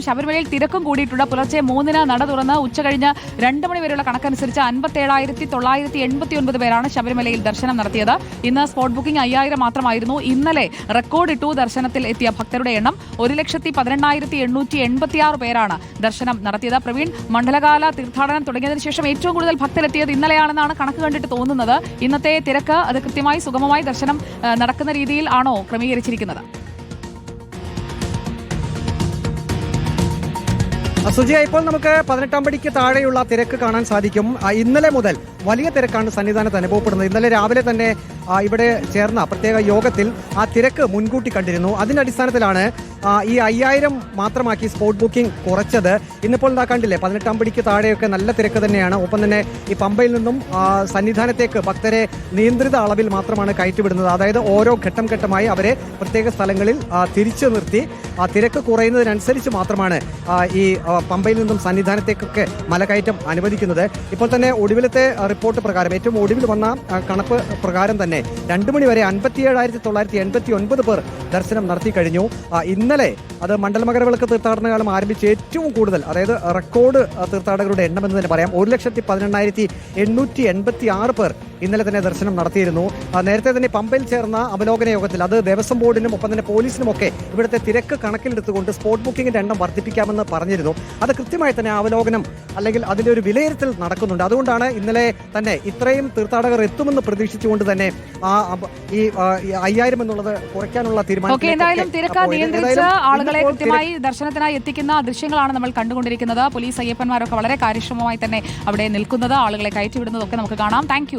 ശബരിമലയിൽ തിരക്കും കൂടിയിട്ടുണ്ട്. പുലർച്ചെ 3-ന് നട തുറന്ന് ഉച്ചകഴിഞ്ഞ് 2 മണി വരെയുള്ള കണക്കനുസരിച്ച് 57,989 പേരാണ് ശബരിമലയിൽ ദർശനം നടത്തിയത്. ഇന്ന് സ്പോട്ട് ബുക്കിംഗ് 5000 മാത്രമായിരുന്നു. ഇന്നലെ റെക്കോർഡ് ഇട്ടു ദർശനത്തിൽ എത്തിയ ഭക്തരുടെ എണ്ണം 1,18,886 പേരാണ് ദർശനം നടത്തിയത്. പ്രവീൺ, മണ്ഡലകാല തീർത്ഥാടനം തുടങ്ങിയതിനു ശേഷം ഏറ്റവും കൂടുതൽ ഭക്തരെത്തിയത് ഇന്നലെയാണെന്നാണ് കണക്ക് കണ്ടിട്ട് തോന്നുന്നത്. ഇന്നത്തെ തിരക്ക് അത് കൃത്യമായി സുഗമമായി ദർശനം നടക്കുന്ന രീതിയിൽ ആണോ ക്രമീകരിച്ചിരിക്കുന്നത്? സുജിയ, ഇപ്പോൾ നമുക്ക് 18-ാം പടിക്ക് താഴെയുള്ള തിരക്ക് കാണാൻ സാധിക്കും. ഇന്നലെ മുതൽ വലിയ തിരക്കാണ് സന്നിധാനത്ത് അനുഭവപ്പെടുന്നത്. ഇന്നലെ രാവിലെ തന്നെ ഇവിടെ ചേർന്ന പ്രത്യേക യോഗത്തിൽ ആ തിരക്ക് മുൻകൂട്ടി കണ്ടിരുന്നു. അതിന്റെ അടിസ്ഥാനത്തിലാണ് ഈ 5000 മാത്രമാക്കി സ്പോട്ട് ബുക്കിംഗ് കുറച്ചത്. ഇന്നിപ്പോൾ എന്താ കണ്ടില്ലേ, 18-ാം പടിക്ക് താഴെയൊക്കെ നല്ല തിരക്ക് തന്നെയാണ്. ഒപ്പം തന്നെ ഈ പമ്പയിൽ നിന്നും സന്നിധാനത്തേക്ക് ഭക്തരെ നിയന്ത്രിത അളവിൽ മാത്രമാണ് കയറ്റിവിടുന്നത്. അതായത് ഓരോ ഘട്ടം ഘട്ടമായി അവരെ പ്രത്യേക സ്ഥലങ്ങളിൽ തിരിച്ചു നിർത്തി തിരക്ക് കുറയുന്നതിനനുസരിച്ച് മാത്രമാണ് ഈ പമ്പയിൽ നിന്നും സന്നിധാനത്തേക്കൊക്കെ മലകയറ്റം അനുവദിക്കുന്നത്. ഇപ്പോൾ തന്നെ ഒടുവിലത്തെ റിപ്പോർട്ട് പ്രകാരം, ഏറ്റവും ഒടുവിൽ വന്ന കണക്ക് പ്രകാരം തന്നെ 2 മണി വരെ 57,989 പേർ ദർശനം നടത്തി കഴിഞ്ഞു. ഇന്നലെ അത് മണ്ഡലമകരവിളക്ക് തീർത്ഥാടന കാലം ആരംഭിച്ച് ഏറ്റവും കൂടുതൽ, അതായത് റെക്കോർഡ് തീർത്ഥാടകരുടെ എണ്ണം എന്ന് തന്നെ പറയാം. 1,18,886 പേർ ഇന്നലെ തന്നെ ദർശനം നടത്തിയിരുന്നു. നേരത്തെ തന്നെ പമ്പയിൽ ചേർന്ന അവലോകന യോഗത്തിൽ അത് ദേവസ്വം ബോർഡിനും ഒപ്പം തന്നെ പോലീസിനുമൊക്കെ ഇവിടുത്തെ തിരക്ക് കണക്കിലെടുത്തുകൊണ്ട് സ്പോട്ട് ബുക്കിംഗിന്റെ എണ്ണം വർദ്ധിപ്പിക്കാമെന്ന് പറഞ്ഞിരുന്നു. അത് കൃത്യമായി തന്നെ അവലോകനം അല്ലെങ്കിൽ അതിന്റെ ഒരു വിലയിരുത്തൽ നടക്കുന്നുണ്ട്. അതുകൊണ്ടാണ് ഇന്നലെ തന്നെ ഇത്രയും തീർത്ഥാടകർ എത്തുമെന്ന് പ്രതീക്ഷിച്ചുകൊണ്ട് തന്നെ ഈ 5000 എന്നുള്ളത് കുറയ്ക്കാനുള്ള തീരുമാനം. എന്തായാലും തിരക്ക് നിയന്ത്രിച്ച് ആളുകളെ കൃത്യമായി ദർശനത്തിനായി എത്തിക്കുന്ന ദൃശ്യങ്ങളാണ് നമ്മൾ കണ്ടുകൊണ്ടിരിക്കുന്നത്. പോലീസ് അയ്യപ്പന്മാരൊക്കെ വളരെ കാര്യക്ഷമമായി തന്നെ അവിടെ നിൽക്കുന്നത്, ആളുകളെ കയറ്റിവിടുന്നതൊക്കെ നമുക്ക് കാണാം. താങ്ക്